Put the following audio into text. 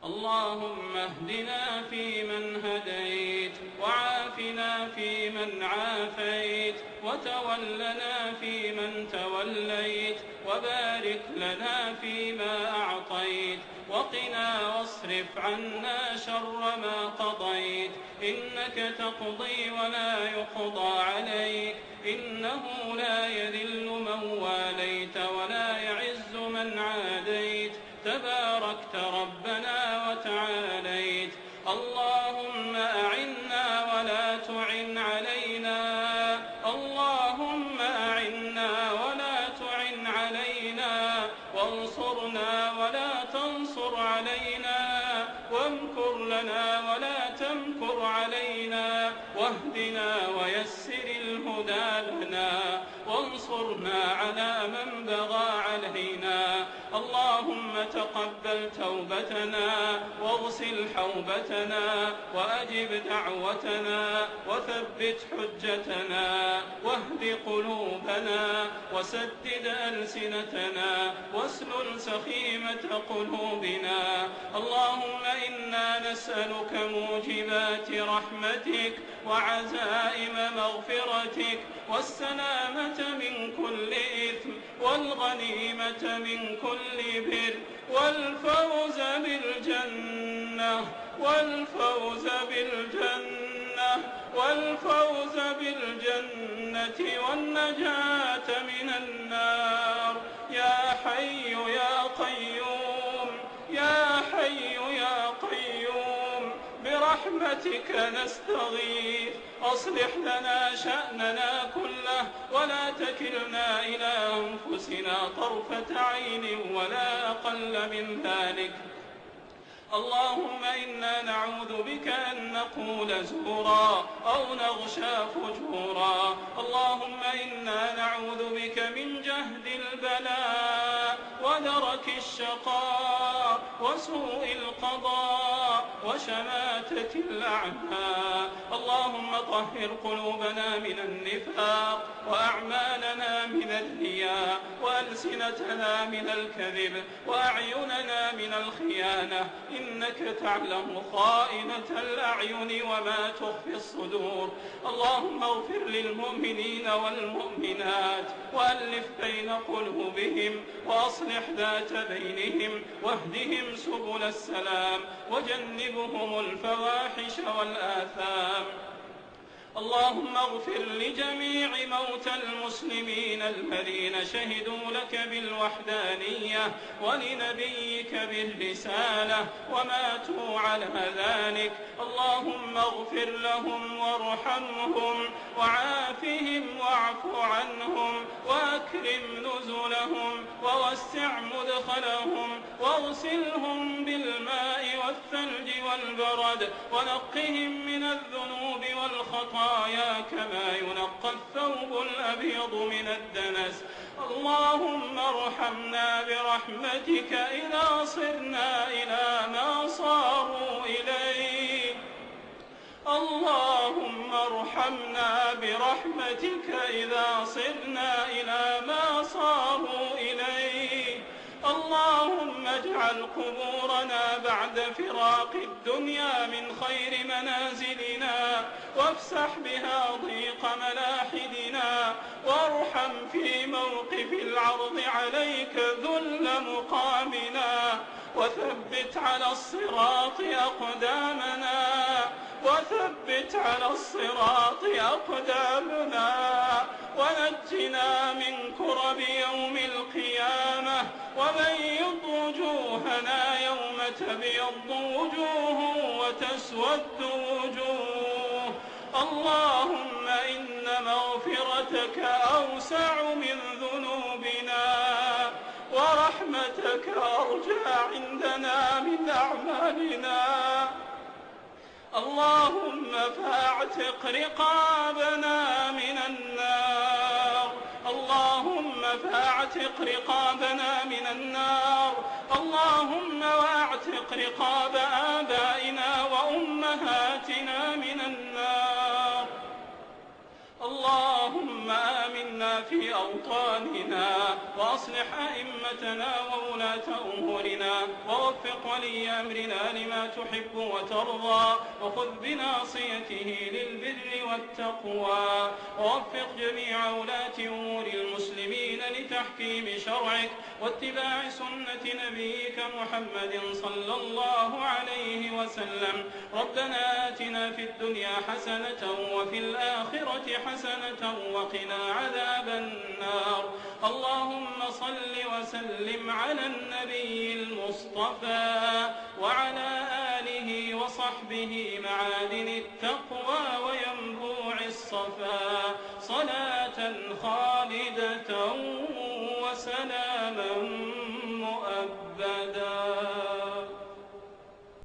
اللهم اهدنا فيمن هديت، وعافنا فيمن عافيت، وتولنا فيمن توليت، وبارك لنا فيما أعطيت، وقنا واصرف عنا شر ما قضيت، إنك تقضي ولا يقضى عليك، إنه لا يذل من واليت ولا يعز من عاديت، تباركت ربنا وتعاليت. اللهم أعنا ولا تعن علينا، اللهم أعنا ولا تعن علينا، وانصرنا ولا تنصر علينا، وامكر لنا ولا تمكر علينا، واهدنا ويسر الهدى لنا، وانصرنا على من بغى علينا. اللهم تقبل توبتنا، واغسل حوبتنا، وأجب دعوتنا، وثبت حجتنا، واهد قلوبنا، وسدد ألسنتنا، واسلل سخيمة قلوبنا. اللهم إنا نسألك موجبات رحمتك، وعزائم مغفرتك، والسلامة من كل إثم، والغنيمة من كل بر، والفوز بالجنة، والفوز بالجنة، والفوز بالجنة، والنجاة من النار. يا حي يا قيوم، يا حي يا قيوم، برحمتك نستغيث، أصلح لنا شأننا كله، ولا تكلنا إلى أنفسنا طرفة عين ولا أقل من ذلك. اللهم إنا نعوذ بك أن نقول زورا أو نغشى فجورا. اللهم إنا نعوذ بك من جهد البلاء، ودرك الشقاء، وسوء القضاء، وشماتة الأعداء. اللهم طهر قلوبنا من النفاق، وأعمالنا من الرياء، وألسنتنا من الكذب، وأعيننا من الخيانة، إنك تعلم خائنة الأعين وما تخفي الصدور. اللهم اغفر للمؤمنين والمؤمنات، وألف بين قلوبهم، وأصلح ذات بينهم، واهدهم سبل السلام، وجنبهم الفواحش والآثام. اللهم اغفر لجميع موتى المسلمين الذين شهدوا لك بالوحدانية ولنبيك بالرسالة وماتوا على ذلك. اللهم اغفر لهم وارحمهم وعافهم واعف عنهم وأكرم نزلهم ووسع مدخلهم واغسلهم بالماء والثلج والبرد ونقهم من الذنوب والخطايا كما ينقى الثوب الأبيض من الدنس. اللهم ارحمنا برحمتك إذا صرنا إلى ما صاروا إليه. اللهم ارحمنا برحمتك إذا صرنا إلى ما صاروا إليه. اللهم اجعل قبورنا بعد فراق الدنيا من خير منازلنا، وافسح بها ضيق ملاحدنا، وارحم في موقف العرض عليك ذل مقامنا، وثبت على الصراط أقدامنا، وثبت على الصراط أقدامنا، ونجنا من كرب يوم القيامة، وبيض وجوهنا يوم تبيض وجوه وتسود وجوه. اللهم إن مغفرتك أوسع من ذنوبنا، ورحمتك أرجى عندنا من أعمالنا. اللهم فاعتق رقابنا من النار، اللهم فاعتق رقابنا من النار. اللهم واعتق رقاب آبائنا وأمهاتنا من النار. اللهم آمنا لنا في أوطاننا، وأصلح أئمتنا وولاة أمورنا، ووفق ولي أمرنا لما تحب وترضى، وخذ بناصيته للبر والتقوى، ووفق جميع ولاة أمور المسلمين لتحكيم شرعك واتباع سنة نبيك محمد صلى الله عليه وسلم. ربنا آتنا في الدنيا حسنة وفي الآخرة حسنة وقنا عذاب النار. اللهم صل وسلم على النبي المصطفى وعلى آله وصحبه معادن التقوى وينبوع الصفا، صلاة خالصة